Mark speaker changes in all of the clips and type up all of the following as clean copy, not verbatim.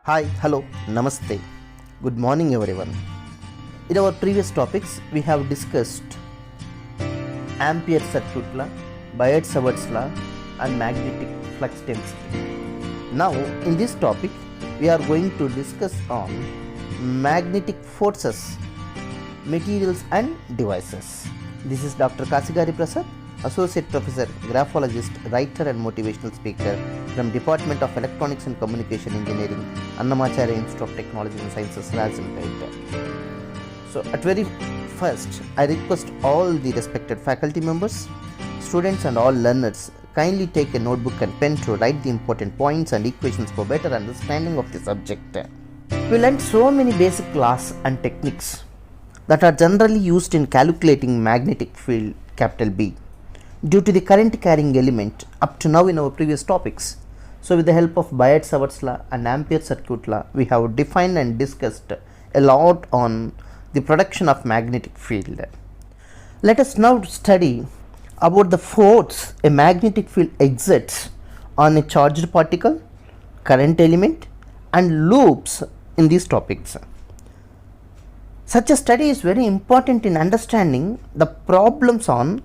Speaker 1: Hi, hello, namaste. Good morning, everyone. In our previous topics, we have discussed Ampere circuit law, Biot-Savart's law, and magnetic flux density. Now, in this topic, we are going to discuss on magnetic forces, materials, and devices. This is Dr. Kasigari Prasad, Associate Professor, Graphologist, Writer and Motivational Speaker from Department of Electronics and Communication Engineering, Annamacharya Institute of Technology and Sciences, Rajanpet. So at very first, I request all the respected faculty members, students and all learners kindly take a notebook and pen to write the important points and equations for better understanding of the subject. We learned so many basic laws and techniques that are generally used in calculating magnetic field capital B due to the current carrying element up to now in our previous topics. So with the help of Biot-Savart's law and Ampere circuit law, we have defined and discussed a lot on the production of magnetic field. Let us now study about the force a magnetic field exerts on a charged particle, current element and loops in these topics. Such a study is very important in understanding the problems on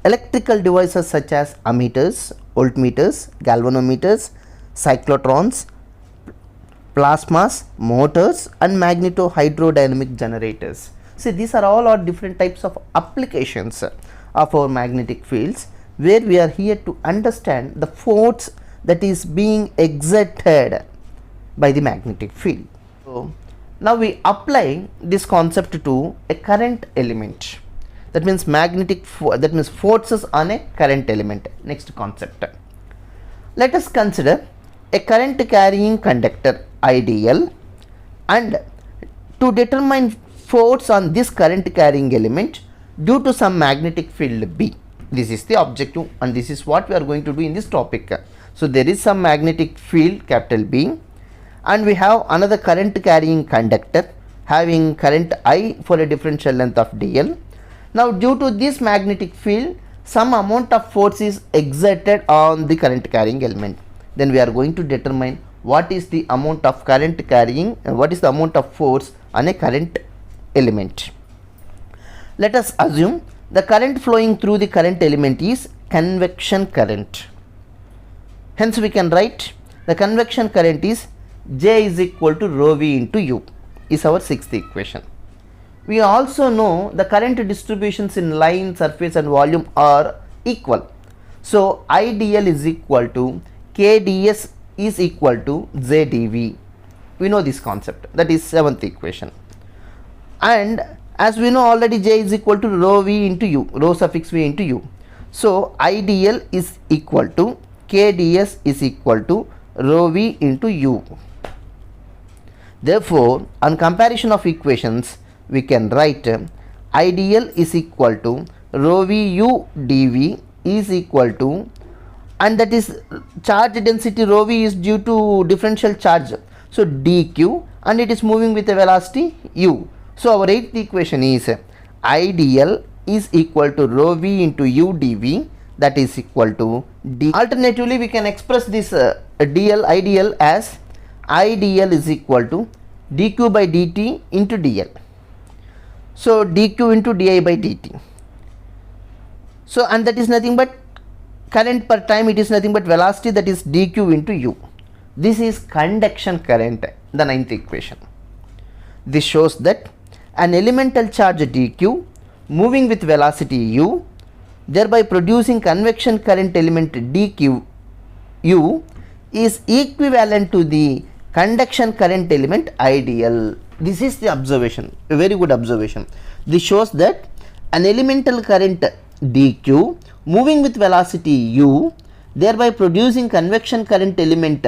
Speaker 1: electrical devices such as ammeters, voltmeters, galvanometers, cyclotrons, plasmas, motors and magneto-hydrodynamic generators. See, these are all different types of applications of our magnetic fields, where we are here to understand the force that is being exerted by the magnetic field. So, now we apply this concept to a current element. That means forces on a current element. Next concept. Let us consider a current carrying conductor IDL, and to determine force on this current carrying element due to some magnetic field B. This is the objective and this is what we are going to do in this topic. So there is some magnetic field capital B and we have another current carrying conductor having current I for a differential length of dl. Now due to this magnetic field, some amount of force is exerted on the current carrying element. Then we are going to determine what is the amount of current carrying and what is the amount of force on a current element. Let us assume the current flowing through the current element is convection current. Hence we can write the convection current is J is equal to rho V into U is our sixth equation. We also know the current distributions in line, surface and volume are equal. So IDL is equal to KDS is equal to JDV. We know this concept, that is seventh equation. And as we know already, J is equal to rho V into U, rho suffix V into U. So IDL is equal to KDS is equal to rho V into U. Therefore, on comparison of equations, we can write IDL is equal to rho VU dV is equal to, and that is charge density rho V is due to differential charge, so dq, and it is moving with a velocity u. So our eighth equation is IDL is equal to rho V into U dV, that is equal to d. Alternatively, we can express this IDL as IDL is equal to dq by dt into dl. So dq into di by dt. So and that is nothing but current per time, it is nothing but velocity, that is dq into u. This is conduction current, the ninth equation. This shows that an elemental charge dq moving with velocity u, thereby producing convection current element dq u is equivalent to the conduction current element IDL. This is the observation, a very good observation. This shows that an elemental current dq moving with velocity u, thereby producing convection current element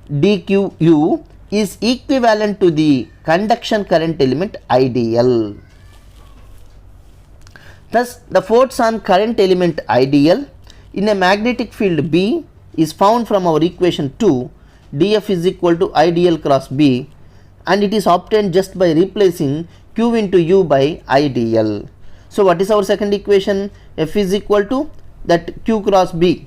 Speaker 1: dqu is equivalent to the conduction current element IDL. Thus, the force on current element IDL in a magnetic field B is found from our equation 2, dF is equal to IDL cross B, and it is obtained just by replacing Q into U by IDL. So what is our second equation? F is equal to that Q cross B.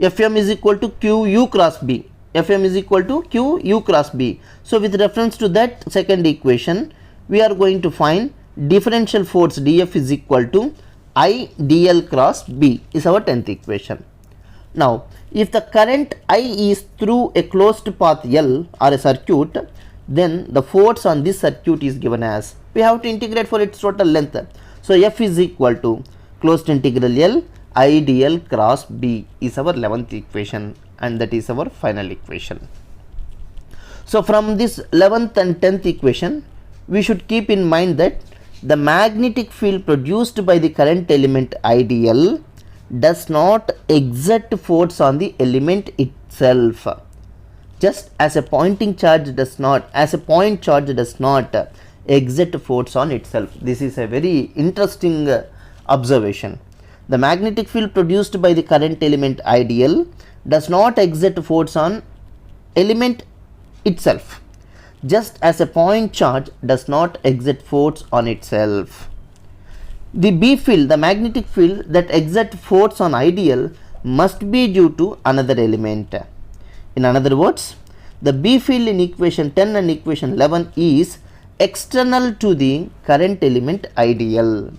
Speaker 1: Fm is equal to Qu cross B. Fm is equal to Qu cross B. So with reference to that second equation, we are going to find differential force Df is equal to I dl cross B is our 10th equation. Now, if the current I is through a closed path L or a circuit, then the force on this circuit is given as, we have to integrate for its total length. So F is equal to closed integral L I dl cross B is our 11th equation, and that is our final equation. So from this 11th and 10th equation, we should keep in mind that the magnetic field produced by the current element I dl does not exert force on the element itself, just as a point charge does not exert force on itself. This is a very interesting observation. The magnetic field produced by the current element I dl does not exert force on element itself, just as a point charge does not exert force on itself. The B field, the magnetic field that exerts force on I dl, must be due to another element. In other words, the B field in equation 10 and equation 11 is external to the current element I dl.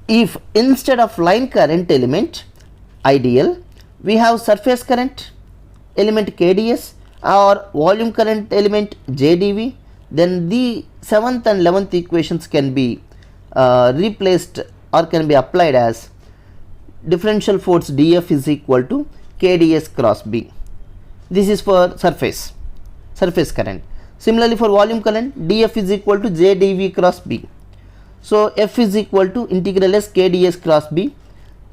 Speaker 1: If instead of line current element I dl, we have surface current element KdS or volume current element JdV, then the 7th and 11th equations can be replaced or can be applied as differential force Df is equal to KdS cross B. This is for surface current. Similarly, for volume current, Df is equal to JdV cross B. So F is equal to integral S KdS cross B.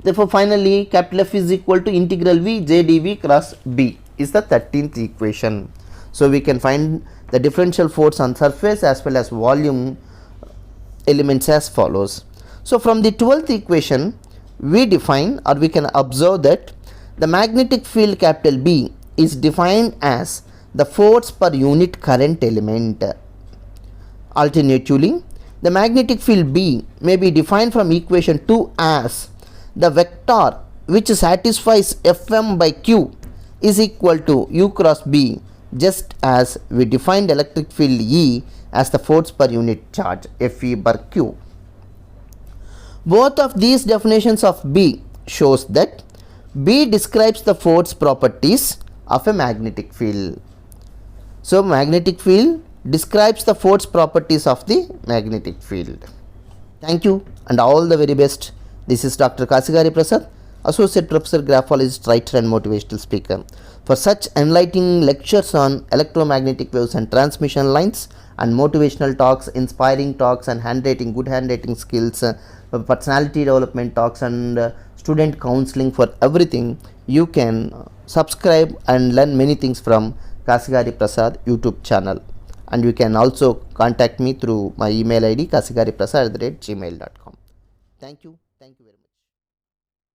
Speaker 1: Therefore, finally, capital F is equal to integral V JdV cross B is the 13th equation. So we can find the differential force on surface as well as volume elements as follows. So from the 12th equation, we define, or we can observe that the magnetic field capital B is defined as the force per unit current element. Alternatively, the magnetic field B may be defined from equation 2 as the vector which satisfies Fm by Q is equal to U cross B, just as we defined electric field E as the force per unit charge Fe per Q. Both of these definitions of B shows that B describes the force properties of a magnetic field. So magnetic field describes the force properties of the magnetic field. Thank you and all the very best. This is Dr. Kasigari Prasad, Associate Professor, Graphologist, Writer and Motivational Speaker. For such enlightening lectures on electromagnetic waves and transmission lines, and motivational talks, inspiring talks, and handwriting, good handwriting skills, personality development talks, and student counseling, for everything, you can subscribe and learn many things from Kasigari Prasad YouTube channel. And you can also contact me through my email ID kasigariprasad@gmail.com. Thank you very much.